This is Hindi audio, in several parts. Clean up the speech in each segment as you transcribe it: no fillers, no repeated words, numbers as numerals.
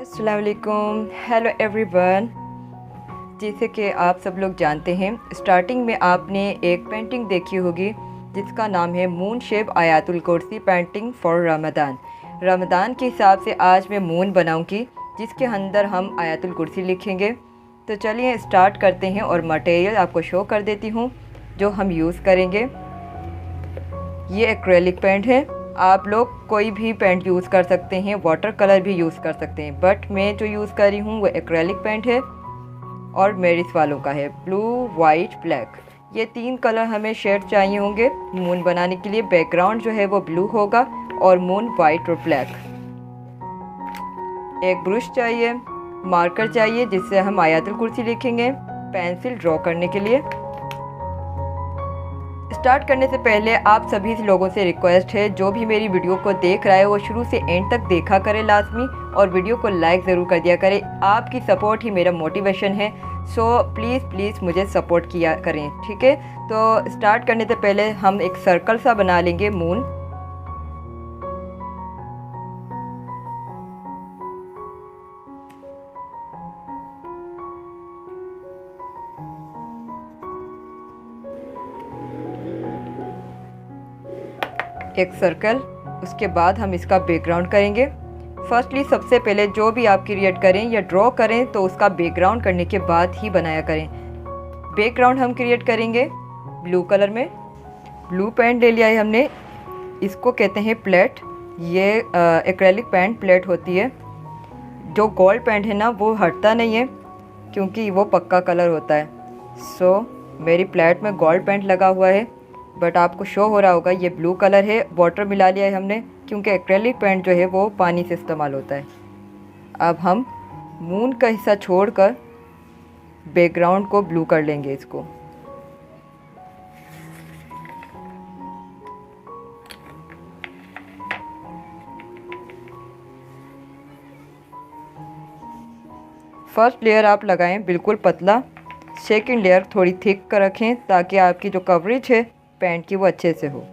अस्सलाम वालेकुम, हेलो एवरीवन। जैसे कि आप सब लोग जानते हैं, स्टार्टिंग में आपने एक पेंटिंग देखी होगी जिसका नाम है मून शेप आयातुल कुर्सी पेंटिंग फॉर रमज़ान। रमज़ान के हिसाब से आज मैं मून बनाऊंगी जिसके अंदर हम आयातुल कुर्सी लिखेंगे। तो चलिए स्टार्ट करते हैं और मटेरियल आपको शो कर देती हूँ जो हम यूज़ करेंगे। ये एक्रेलिक पेंट है, आप लोग कोई भी पेंट यूज़ कर सकते हैं, वाटर कलर भी यूज़ कर सकते हैं, बट मैं जो यूज़ कर रही हूँ वो एक्रेलिक पेंट है और मेरिस वालों का है, ब्लू वाइट ब्लैक। ये 3 कलर हमें शेड चाहिए होंगे मून बनाने के लिए। बैकग्राउंड जो है वो ब्लू होगा और मून वाइट और ब्लैक। एक ब्रश चाहिए, मार्कर चाहिए जिससे हम आयातुल कुर्सी लिखेंगे, पेंसिल ड्रॉ करने के लिए। स्टार्ट करने से पहले आप सभी लोगों से रिक्वेस्ट है, जो भी मेरी वीडियो को देख रहा है वो शुरू से एंड तक देखा करे लाजमी, और वीडियो को लाइक ज़रूर कर दिया करें। आपकी सपोर्ट ही मेरा मोटिवेशन है, सो प्लीज़ मुझे सपोर्ट किया करें, ठीक है। तो स्टार्ट करने से पहले हम एक सर्कल सा बना लेंगे मून। एक सर्कल, उसके बाद हम इसका बैकग्राउंड करेंगे। फर्स्टली सबसे पहले जो भी आप क्रिएट करें या ड्रॉ करें तो उसका बैकग्राउंड करने के बाद ही बनाया करें। बैकग्राउंड हम क्रिएट करेंगे ब्लू कलर में। ब्लू पेंट ले लिया है हमने, इसको कहते हैं प्लेट। ये एक्रेलिक पेंट प्लेट होती है। जो गोल्ड पेंट है ना वो हटता नहीं है क्योंकि वो पक्का कलर होता है। सो मेरी प्लेट में गोल्ड पेंट लगा हुआ है, बट आपको शो हो रहा होगा ये ब्लू कलर है। वाटर मिला लिया है हमने क्योंकि एक्रेलिक पेंट जो है वो पानी से इस्तेमाल होता है। अब हम मून का हिस्सा छोड़कर बैकग्राउंड को ब्लू कर लेंगे इसको। फर्स्ट लेयर आप लगाएं बिल्कुल पतला, सेकंड लेयर थोड़ी थिक कर रखें ताकि आपकी जो कवरेज है पेंट की वो अच्छे से हो।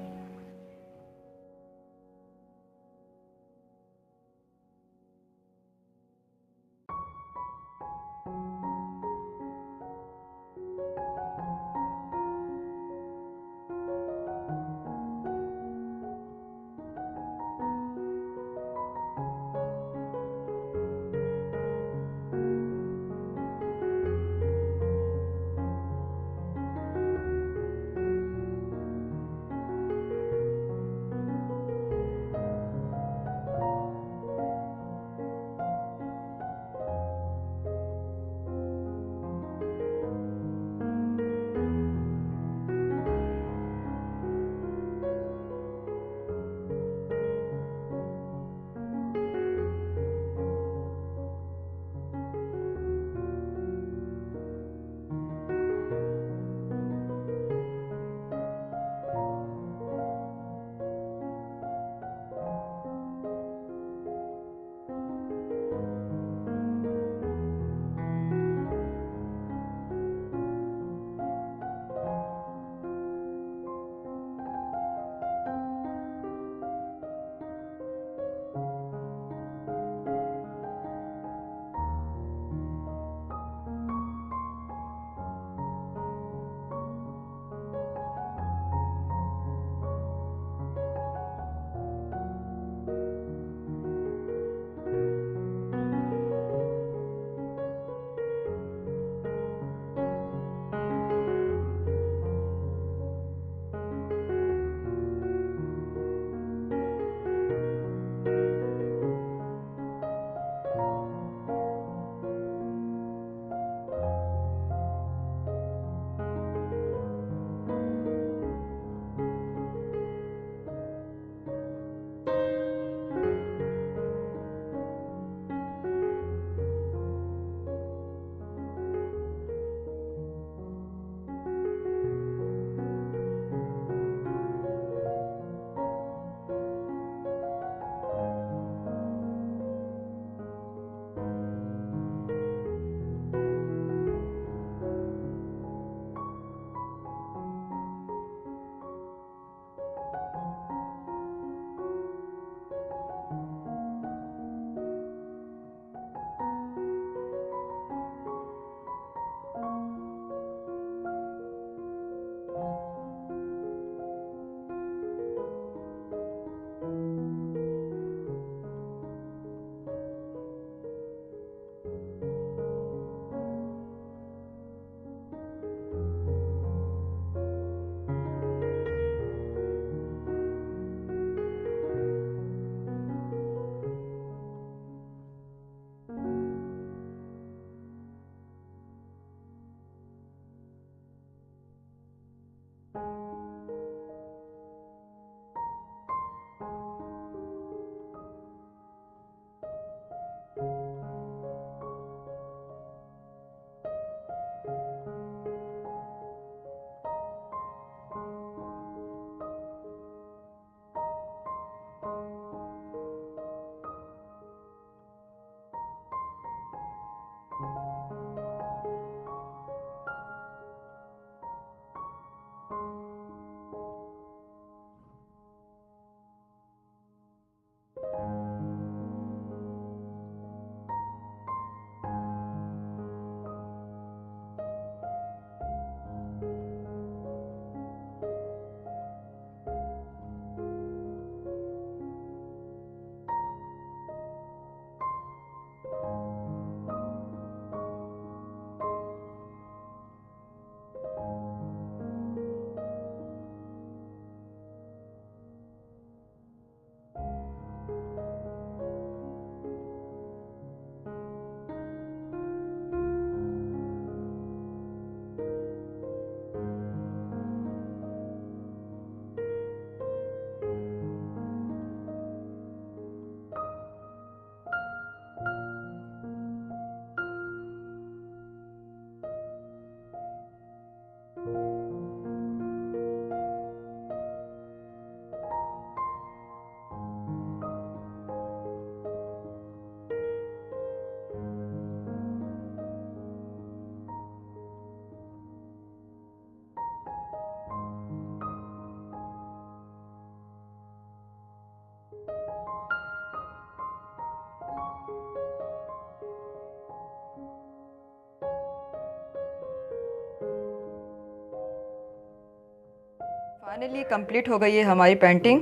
फाइनली कंप्लीट हो गई है हमारी पेंटिंग।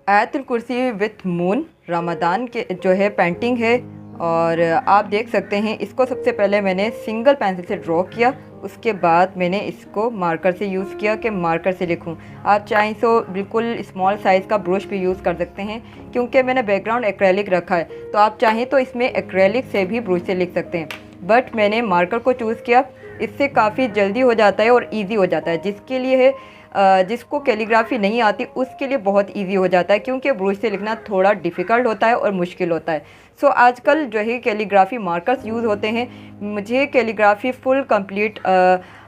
आयतुल कुर्सी विथ मून रमज़ान के जो है पेंटिंग है, और आप देख सकते हैं इसको सबसे पहले मैंने सिंगल पेंसिल से ड्रॉ किया, उसके बाद मैंने इसको मार्कर से यूज़ किया कि मार्कर से लिखूं। आप चाहें तो बिल्कुल स्मॉल साइज़ का ब्रश भी यूज़ कर सकते हैं, क्योंकि मैंने बैकग्राउंड एक्रेलिक रखा है, तो आप चाहें तो इसमें एक्रेलिक से भी ब्रश से लिख सकते हैं, बट मैंने मार्कर को चूज़ किया। इससे काफ़ी जल्दी हो जाता है और ईजी हो जाता है, जिसके लिए है जिसको कैलीग्राफी नहीं आती उसके लिए बहुत इजी हो जाता है, क्योंकि ब्रश से लिखना थोड़ा डिफ़िकल्ट होता है और मुश्किल होता है। सो आजकल जो है कैलीग्राफी मार्कर्स यूज़ होते हैं। मुझे कैलीग्राफी फुल कंप्लीट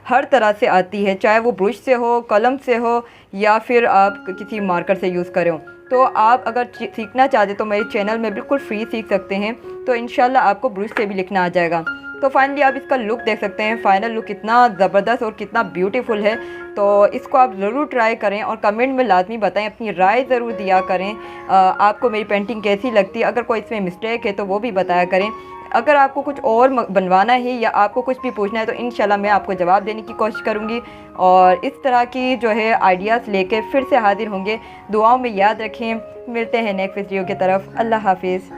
हर तरह से आती है, चाहे वो ब्रश से हो, कलम से हो, या फिर आप किसी मार्कर से यूज़ करें हो। तो आप अगर सीखना चाहते तो मेरे चैनल में बिल्कुल फ्री सीख सकते हैं, तो इंशाल्लाह आपको ब्रश से भी लिखना आ जाएगा। तो फाइनली आप इसका लुक देख सकते हैं, फाइनल लुक कितना ज़बरदस्त और कितना ब्यूटीफुल है। तो इसको आप ज़रूर ट्राई करें और कमेंट में लाजमी बताएं, अपनी राय ज़रूर दिया करें। आपको मेरी पेंटिंग कैसी लगती है, अगर कोई इसमें मिस्टेक है तो वो भी बताया करें। अगर आपको कुछ और बनवाना है या आपको कुछ भी पूछना है तो इंशाल्लाह मैं आपको जवाब देने की कोशिश करूँगी, और इस तरह की जो है आइडियाज़ लेके फिर से हाजिर होंगे। दुआओं में याद रखें। मिलते हैं नेक्स्ट वीडियो की तरफ। अल्लाह हाफिज़।